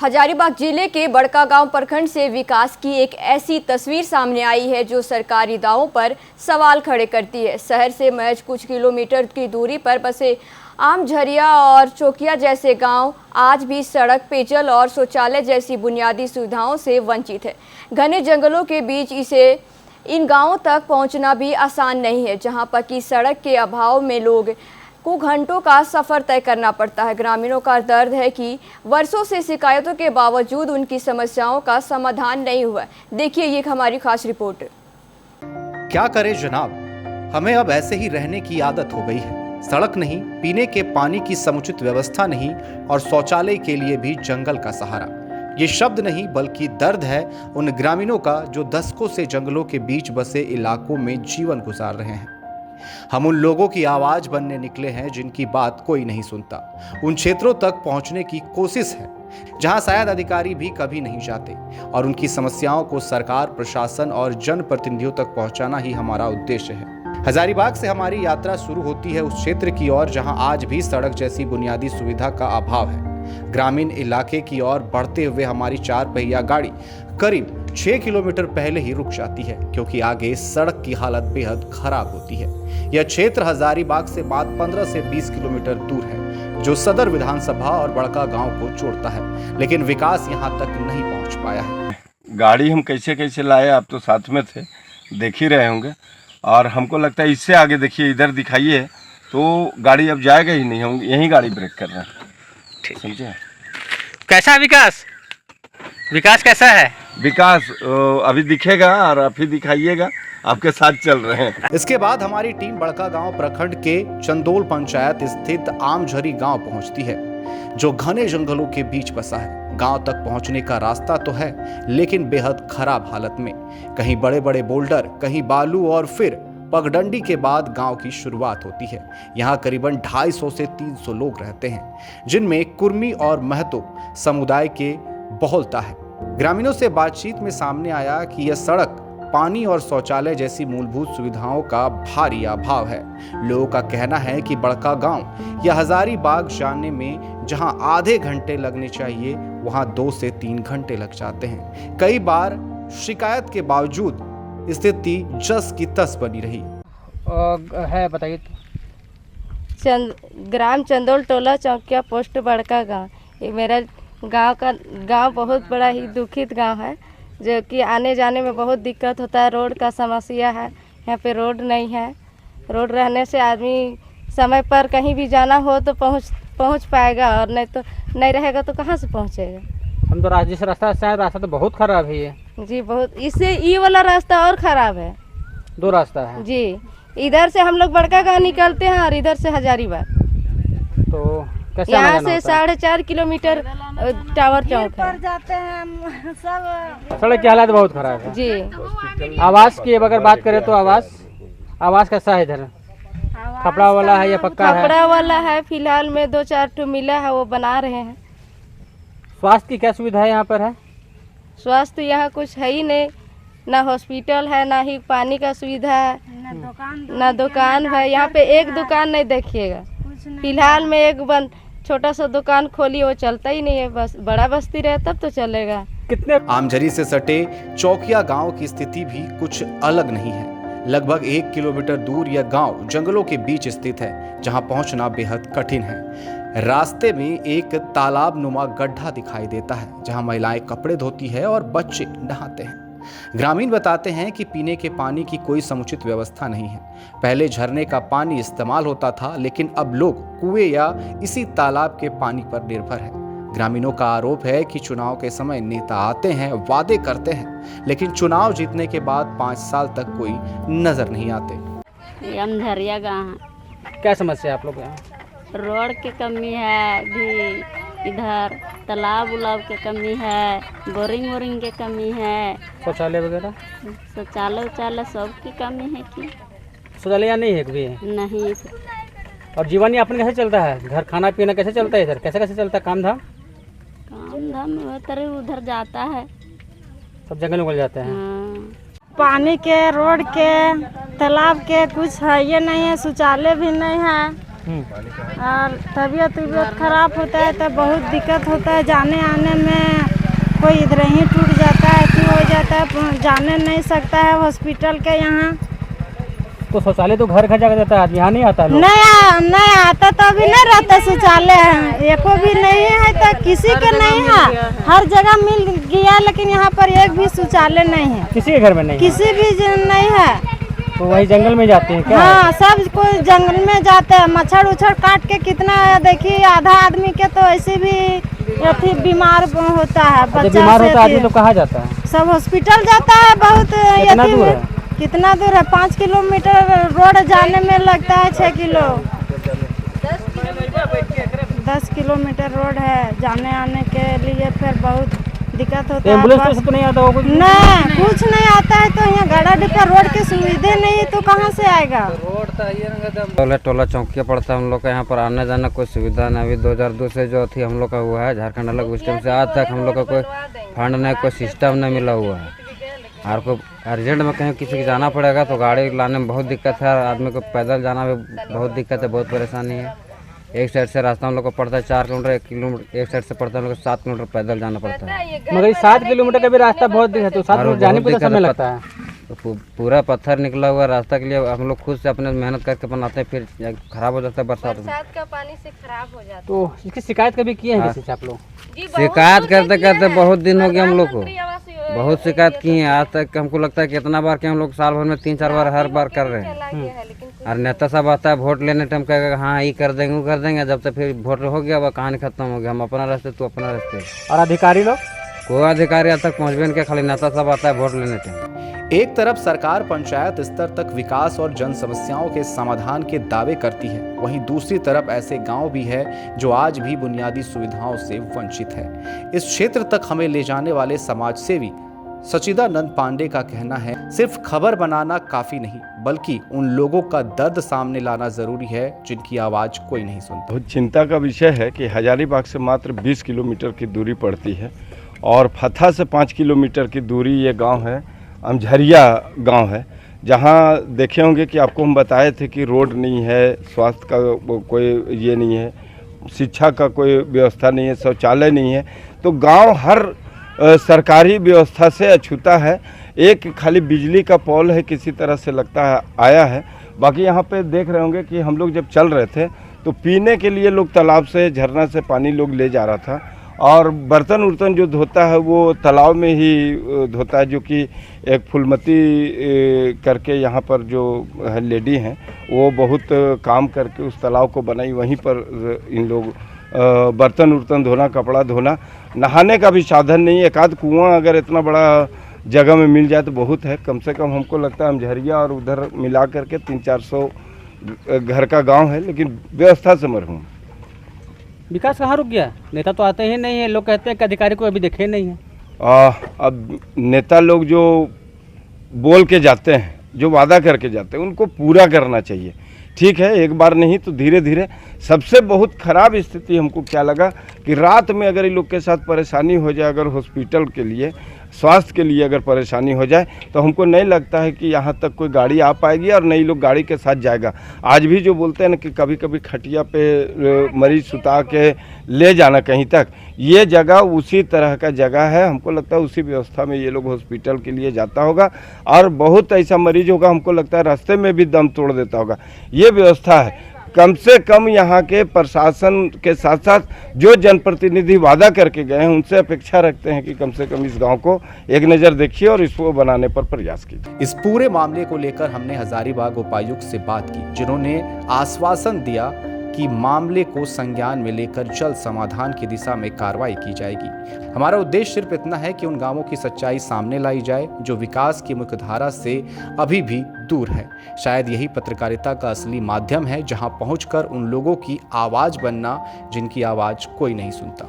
हजारीबाग जिले के बड़कागांव प्रखंड से विकास की एक ऐसी तस्वीर सामने आई है जो सरकारी दावों पर सवाल खड़े करती है। शहर से महज कुछ किलोमीटर की दूरी पर बसे आमझरिया और चौकिया जैसे गांव आज भी सड़क, पेयजल और शौचालय जैसी बुनियादी सुविधाओं से वंचित है। घने जंगलों के बीच इन गांवों तक पहुंचना भी आसान नहीं है, जहां पक्की सड़क के अभाव में लोग को घंटों का सफर तय करना पड़ता है। ग्रामीणों का दर्द है कि वर्षों से शिकायतों के बावजूद उनकी समस्याओं का समाधान नहीं हुआ। देखिए ये हमारी खास रिपोर्ट। क्या करें जनाब, हमें अब ऐसे ही रहने की आदत हो गई है। सड़क नहीं, पीने के पानी की समुचित व्यवस्था नहीं और शौचालय के लिए भी जंगल का सहारा। ये शब्द नहीं बल्कि दर्द है उन ग्रामीणों का जो दशकों से जंगलों के बीच बसे इलाकों में जीवन गुजार रहे हैं। हम उन लोगों की आवाज बनने निकले हैं जिनकी बात कोई नहीं सुनता। उन क्षेत्रों तक पहुंचने की कोशिश है जहां शायद अधिकारी भी कभी नहीं जाते, और उनकी समस्याओं को सरकार, प्रशासन और जनप्रतिनिधियों तक पहुंचाना ही हमारा उद्देश्य है। हजारीबाग से हमारी यात्रा शुरू होती है उस क्षेत्र की ओर जहां आज भी सड़क जैसी बुनियादी सुविधा का अभाव है। ग्रामीण इलाके की ओर बढ़ते हुए हमारी 4 पहिया गाड़ी करीब 6 किलोमीटर पहले ही रुक जाती है, क्योंकि आगे सड़क की हालत बेहद खराब होती है। यह क्षेत्र हजारीबाग से बाद 15 से 20 किलोमीटर दूर है, जो सदर विधानसभा और बड़कागांव को जोड़ता है, लेकिन विकास यहां तक नहीं पहुंच पाया है। गाड़ी हम कैसे कैसे लाए, आप तो साथ में थे, देख ही रहे होंगे। और हमको लगता है इससे आगे देखिए, इधर दिखाइए तो गाड़ी अब जाएगा ही नहीं, हम यहीं गाड़ी ब्रेक कर रहे हैं। समझे? कैसा विकास कैसा है? विकास अभी दिखेगा और अभी दिखाइएगा, आपके साथ चल रहे हैं। इसके बाद हमारी टीम बड़कागांव प्रखंड के चंदोल पंचायत स्थित आमझरी गांव पहुंचती है, जो घने जंगलों के बीच बसा है। गांव तक पहुंचने का रास्ता तो है, लेकिन बेहद खराब हालत में। कहीं बड़े बड़े बोल्डर, कहीं बालू और फिर पगडंडी के बाद गांव की शुरुआत होती है। यहाँ करीबन 250 से 300 लोग रहते हैं, जिनमें कुर्मी और महतो समुदाय के बहुलता है। ग्रामीणों से बातचीत में सामने आया कि यह सड़क, पानी और शौचालय जैसी मूलभूत सुविधाओं का भारी अभाव है। लोगों का कहना है कि बड़कागांव या हजारीबाग जाने में जहां आधे घंटे लगने चाहिए, वहां 2 से 3 घंटे लग जाते हैं। कई बार शिकायत के बावजूद स्थिति जस की तस बनी रही है। बताइए। ग्राम चंदोल, टोला चौकिया, पोस्ट बड़कागांव। ये मेरा गांव बहुत बड़ा ही दुखित गांव है, जो कि आने जाने में बहुत दिक्कत होता है। रोड का समस्या है, यहाँ पे रोड नहीं है। रोड रहने से आदमी समय पर कहीं भी जाना हो तो पहुँच पाएगा, और नहीं तो नहीं रहेगा तो कहाँ से पहुँचेगा। हम तो जिस रास्ता से आए, रास्ता तो बहुत खराब है जी, बहुत। इससे ये वाला रास्ता और ख़राब है। 2 रास्ता है जी। इधर से हम लोग बड़कागांव निकलते हैं और इधर से हजारीबाग। तो कैसे यहाँ से 4.5 किलोमीटर टावर चौक है। जाते हैं हम सब। सड़क की हालत बहुत खराब है जी। आवास की अगर बात करें तो आवास कैसा है इधर? कपड़ा वाला है या पक्का है? कपड़ा वाला है। फिलहाल में 2-4 ठो मिला है, वो बना रहे हैं। स्वास्थ्य की क्या सुविधा है यहाँ पर है? स्वास्थ्य यहाँ कुछ है ही नहीं, ना हॉस्पिटल है, ना ही पानी का सुविधा है, ना दुकान है। यहाँ पे एक दुकान नहीं देखिएगा। फिलहाल में एक छोटा सा दुकान खोली, वो चलता ही नहीं है। बस बड़ा बस्ती रहे तब तो चलेगा। कितने आमझरी से सटे चौकिया गांव की स्थिति भी कुछ अलग नहीं है। लगभग 1 किलोमीटर दूर यह गांव जंगलों के बीच स्थित है, जहां पहुंचना बेहद कठिन है। रास्ते में एक तालाब नुमा गड्ढा दिखाई देता है, जहां महिलाएं कपड़े धोती है और बच्चे नहाते हैं। ग्रामीण बताते हैं कि पीने के पानी की कोई समुचित व्यवस्था नहीं है। पहले झरने का पानी इस्तेमाल होता था, लेकिन अब लोग कुएं या इसी तालाब के पानी पर निर्भर है। ग्रामीणों का आरोप है कि चुनाव के समय नेता आते हैं, वादे करते हैं, लेकिन चुनाव जीतने के बाद 5 साल तक कोई नजर नहीं आते। आमझरिया गाँव। क्या समस्या है आप लोग यहाँ? रोड की कमी है, भी इधर तालाब उलाब की कमी है, बोरिंग की कमी है, शौचालय वगैरह, शौचालय सब की कमी है। कि शौचालय नहीं है भी? नहीं। और जीवन यापन कैसे चलता है? घर खाना पीना कैसे चलता है इधर? कैसे चलता है काम धाम उधर जाता है, सब जंगल उगल जाते हैं। पानी के, रोड के, तालाब के कुछ है ये नहीं है, शौचालय भी नहीं है। और तबीयत खराब होता है तो बहुत दिक्कत होता है, जाने आने में कोई इधर ही टूट जाता है, अथी हो जाता है, जाने नहीं सकता है हॉस्पिटल के यहाँ। तो शौचालय तो घर घर जाकर जाता है, यहाँ नहीं आता लोग? नहीं आता तो अभी नहीं रहता शौचालय है, एको भी नहीं है तो किसी के नहीं है, हर जगह मिल गया लेकिन यहाँ पर एक भी शौचालय नहीं है, किसी के घर में नहीं? किसी भी नहीं है। तो वही जंगल में जाते हैं क्या? हाँ, सब कोई जंगल में जाते हैं, मच्छर उच्छर काट के कितना देखिए, आधा आदमी के तो ऐसे भी अथी बीमार होता है। जब बीमार होता है आदमी तो कहाँ जाता है? सब हॉस्पिटल जाता है। बहुत कितना दूर है? कितना दूर है? 5 किलोमीटर रोड जाने में लगता है, 6 किलो 10 किलोमीटर रोड है जाने आने के लिए, फिर बहुत दिक्कत होता है। एम्बुलेंस तो नहीं आता होगा? नहीं, कुछ नहीं आता है, तो यहाँ गाड़ा डिब्बा रोड की सुविधा नहीं है तो कहाँ से आएगा? टोला टोला चौकिया पड़ता है हम लोग का, यहाँ पर आने जाना कोई सुविधा नहीं। अभी 2002 से जो थी हम लोग का हुआ है झारखंड अलग, उस टाइम से आज तक हम लोग का कोई फंड नहीं, कोई सिस्टम नहीं मिला हुआ है। और को अर्जेंट में कहीं किसी को जाना पड़ेगा तो गाड़ी लाने में बहुत दिक्कत है, आदमी को पैदल जाना में बहुत दिक्कत है, बहुत परेशानी है। एक साइड से रास्ता हम लोग को पड़ता है 4 किलोमीटर, 1 किलोमीटर एक साइड से पड़ता है हम लोग को 7 किलोमीटर पैदल जाना पड़ता है। मगर 7 किलोमीटर का भी रास्ता बहुत दिक्कत है, तो 7 किलोमीटर जाने में समय लगता है। तो पूरा पत्थर निकला हुआ रास्ता के लिए हम लोग खुद से अपने मेहनत करके बनाते हैं, फिर खराब हो जाता है बरसात में। का पानी से खराब हो जाता है। तो इसकी शिकायत कभी किए हैं किसी से आप लोग? शिकायत करते करते बहुत दिन हो गया हम लोग को, बहुत शिकायत की है। आज तक हमको लगता है कितना बार कि हम लोग साल भर में 3-4 बार हर बार कर रहे हैं। और नेता सब आता है वोट लेने टाइम कहेगा हाँ ये कर देंगे वो कर देंगे, जब तक फिर वोट हो गया वह कहानी खत्म हो गया, हम अपना रास्ते तू अपना रास्ते। और अधिकारी लोग? कोई अधिकारी आज तक पहुँचबे नहीं, खाली नेता सब आता है वोट लेने टाइम। एक तरफ सरकार पंचायत स्तर तक विकास और जन समस्याओं के समाधान के दावे करती है, वहीं दूसरी तरफ ऐसे गांव भी है जो आज भी बुनियादी सुविधाओं से वंचित है। इस क्षेत्र तक हमें ले जाने वाले समाज सेवी सचिदानंद पांडे का कहना है, सिर्फ खबर बनाना काफी नहीं बल्कि उन लोगों का दर्द सामने लाना जरूरी है जिनकी आवाज कोई नहीं सुनता। बहुत चिंता का विषय है कि हजारीबाग से मात्र 20 किलोमीटर की दूरी पड़ती है और फथा से 5 किलोमीटर की दूरी ये गांव है, अमझरिया गांव है, जहां देखे होंगे कि आपको हम बताए थे कि रोड नहीं है, स्वास्थ्य का कोई ये नहीं है, शिक्षा का कोई व्यवस्था नहीं है, शौचालय नहीं है। तो गांव हर सरकारी व्यवस्था से अछूता है। एक खाली बिजली का पोल है किसी तरह से लगता है आया है। बाकी यहाँ पे देख रहे होंगे कि हम लोग जब चल रहे थे तो पीने के लिए लोग तालाब से झरना से पानी लोग ले जा रहा था, और बर्तन उर्तन जो धोता है वो तालाब में ही धोता है, जो कि एक फुलमती करके यहाँ पर जो है लेडी हैं वो बहुत काम करके उस तालाब को बनाई, वहीं पर इन लोग बर्तन उर्तन धोना, कपड़ा धोना, नहाने का भी साधन नहीं। एक आध कुआं अगर इतना बड़ा जगह में मिल जाए तो बहुत है। कम से कम हमको लगता है अमझरिया और उधर मिला करके 300-400 घर का गांव है, लेकिन व्यवस्था से मरहूम। विकास कहाँ रुक गया? नेता तो आते ही नहीं है, लोग कहते हैं कि अधिकारी को अभी देखे नहीं है। अब नेता लोग जो बोल के जाते हैं, जो वादा करके जाते हैं, उनको पूरा करना चाहिए। ठीक है, एक बार नहीं तो धीरे धीरे। सबसे बहुत ख़राब स्थिति हमको क्या लगा कि रात में अगर इन लोग के साथ परेशानी हो जाए, अगर हॉस्पिटल के लिए, स्वास्थ्य के लिए अगर परेशानी हो जाए, तो हमको नहीं लगता है कि यहाँ तक कोई गाड़ी आ पाएगी और नहीं लोग गाड़ी के साथ जाएगा। आज भी जो बोलते हैं ना कि कभी कभी खटिया पे मरीज सुता के ले जाना कहीं तक, ये जगह उसी तरह का जगह है। हमको लगता है उसी व्यवस्था में ये लोग हॉस्पिटल के लिए जाता होगा, और बहुत ऐसा मरीज होगा हमको लगता है रास्ते में भी दम तोड़ देता होगा। ये व्यवस्था है। कम से कम यहाँ के प्रशासन के साथ साथ जो जनप्रतिनिधि वादा करके गए हैं उनसे अपेक्षा रखते हैं कि कम से कम इस गांव को एक नज़र देखिए और इसको बनाने पर प्रयास कीजिए। इस पूरे मामले को लेकर हमने हजारीबाग उपायुक्त से बात की, जिन्होंने आश्वासन दिया कि मामले को संज्ञान में लेकर जल्द समाधान की दिशा में कार्रवाई की जाएगी। हमारा उद्देश्य सिर्फ इतना है कि उन गांवों की सच्चाई सामने लाई जाए जो विकास की मुख्यधारा से अभी भी दूर है। शायद यही पत्रकारिता का असली माध्यम है, जहां पहुंचकर उन लोगों की आवाज बनना जिनकी आवाज कोई नहीं सुनता।